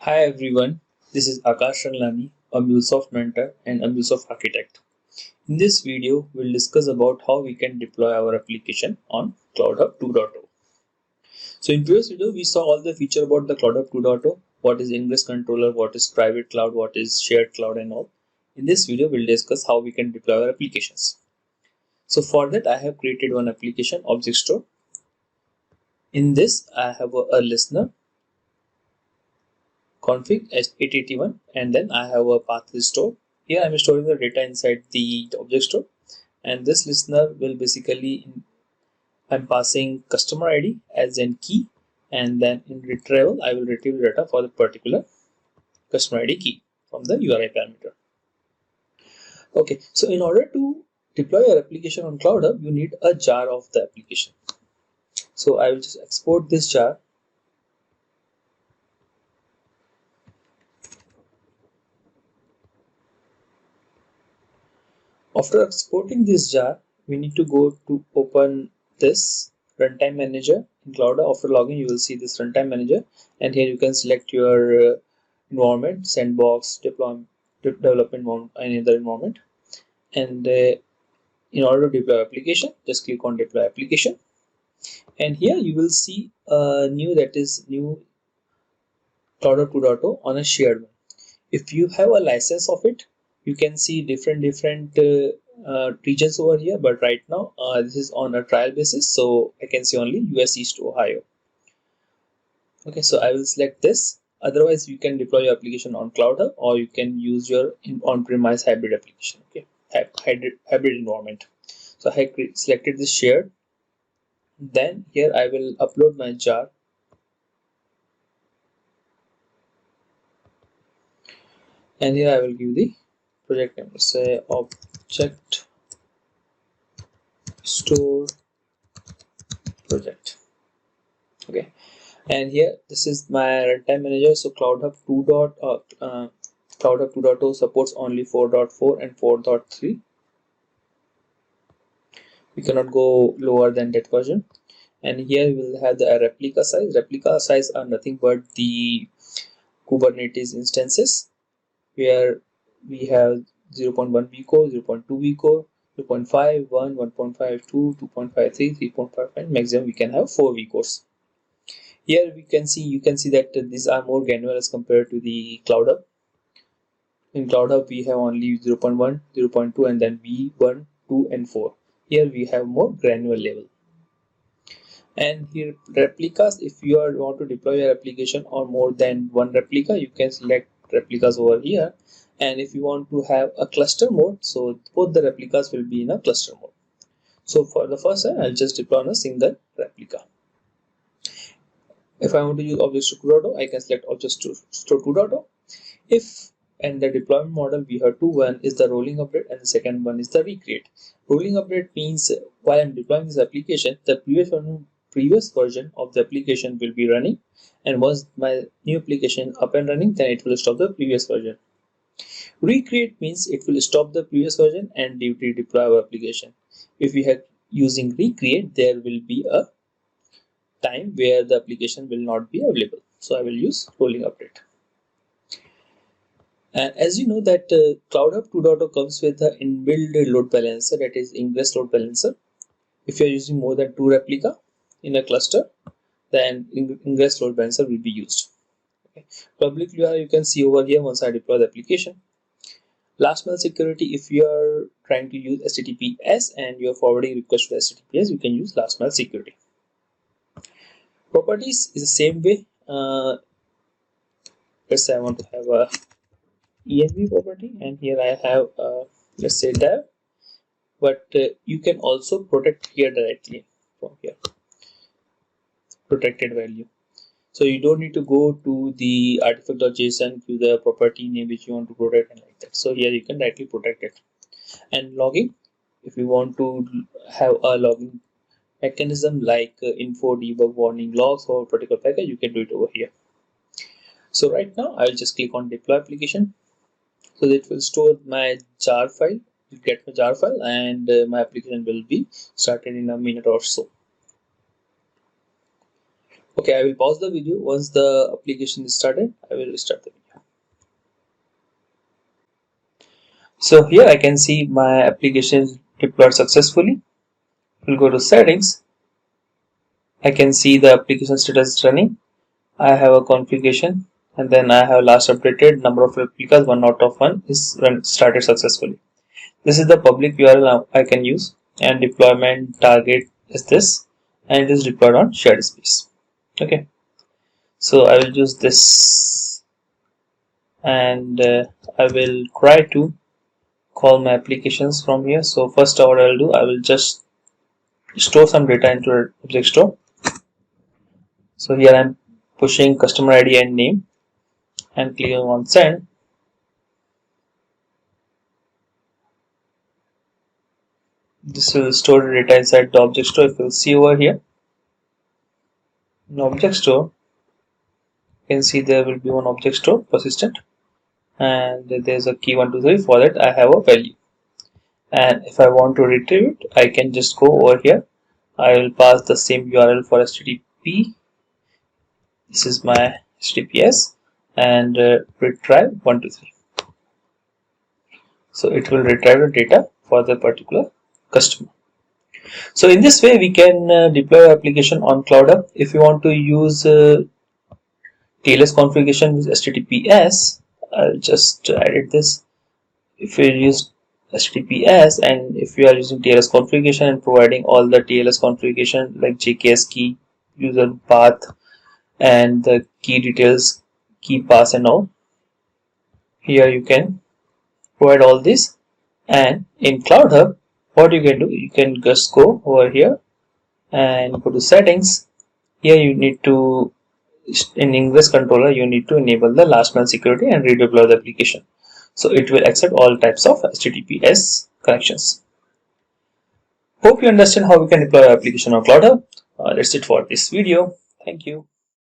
Hi everyone, this is Akash Ranglani, a MuleSoft mentor and a MuleSoft architect. In this video, we'll discuss about how we can deploy our application on Cloudhub 2.0. So in previous video, we saw all the feature about the Cloudhub 2.0, what is Ingress Controller, what is private cloud, what is shared cloud and all. In this video, we'll discuss how we can deploy our applications. So for that, I have created one application, Object Store. In this, I have a listener config S881 and then I have a path store. Here I'm storing the data inside the object store, and this listener will basically I'm passing customer ID as in key, and then in retrieval I will retrieve data for the particular customer ID key from the URI parameter. Okay, so in order to deploy your application on Cloudhub, you need a jar of the application. So I will just export this jar. After exporting this jar, we need to go to open this runtime manager in Cloudhub. After login, you will see this runtime manager, and here you can select your environment, sandbox, deployment, development environment, any other environment. And in order to deploy application, just click on deploy application, and here you will see a new Cloudhub 2.0 on a shared one. If you have a license of it, you can see different regions over here, but right now this is on a trial basis, so I can see only US East Ohio. Okay, so I will select this. Otherwise, you can deploy your application on Cloudhub, or you can use your on-premise hybrid application. Okay, hybrid environment. So I selected this shared. Then here I will upload my jar. And here I will give the project name. Say Object Store project. Okay, and here this is my runtime manager. So Cloudhub 2.0 supports only 4.4 and 4.3. We cannot go lower than that version. And here we will have the replica size. Replica size are nothing but the Kubernetes instances, where we have 0.1 vcore, 0.2 vcore, 0.5, 1, 1.52, 2.53, 3.55, maximum we can have 4 vcores. Here you can see that these are more granular as compared to the Cloudhub. In Cloudhub we have only 0.1, 0.2 and then V1, 2 and 4. Here we have more granular level. And here replicas, if you want to deploy your application on more than one replica, you can select replicas over here. And if you want to have a cluster mode, so both the replicas will be in a cluster mode. So for the first time, I'll just deploy on a single replica. If I want to use Object Store 2.0, I can select Object Store 2.0. And the deployment model we have two. One is the rolling update and the second one is the recreate. Rolling update means while I'm deploying this application, the previous version of the application will be running, and once my new application up and running, then it will stop the previous version. Recreate means it will stop the previous version and deploy our application. If we are using recreate, there will be a time where the application will not be available. So I will use rolling update. And as you know that Cloudhub 2.0 comes with the inbuilt load balancer, that is Ingress load balancer. If you are using more than 2 replica in a cluster, then Ingress load balancer will be used. Okay. Public URI you can see over here once I deploy the application. Last mile security, if you are trying to use HTTPS and you are forwarding request to HTTPS, you can use last mile security. Properties is the same way. Let's say I want to have a env property, and here I have let's say dev, but you can also protect here directly from here, protected value. So you don't need to go to the artifact.json to the property name which you want to protect and like that. So here you can directly protect it. And logging, if you want to have a logging mechanism like info, debug, warning, logs for a particular package, you can do it over here. So right now I'll just click on deploy application. So it will store my jar file, you get my jar file, and my application will be started in a minute or so. Okay, I will pause the video. Once the application is started, I will restart the video. So here I can see my application deployed successfully. We'll go to settings. I can see the application status is running. I have a configuration, and then I have last updated number of replicas 1 out of 1 is started successfully. This is the public URL I can use, and deployment target is this, and it is deployed on shared space. Okay, so I will use this, and I will try to call my applications from here. So first what I will do, I will just store some data into an object store. So here I am pushing customer ID and name and clicking on send. This will store the data inside the object store. If you will see over here in object store, you can see there will be one object store persistent, and there's a key 123. For that I have a value, and if I want to retrieve it, I can just go over here. I will pass the same URL for HTTP. This is my HTTPS, and retrieve 123. So it will retrieve the data for the particular customer. So in this way we can deploy application on Cloudhub. If you want to use TLS configuration with HTTPS, I'll just edit this. If you use HTTPS, and if you are using TLS configuration and providing all the TLS configuration like JKS key, user path, and the key details, key pass and all, here you can provide all this. And in Cloudhub, what you can do, you can just go over here and go to settings. Here you need to, in Ingress Controller, you need to enable the last mile security and redeploy the application. So it will accept all types of HTTPS connections. Hope you understand how we can deploy our application on Cloudhub. That's it for this video. Thank you.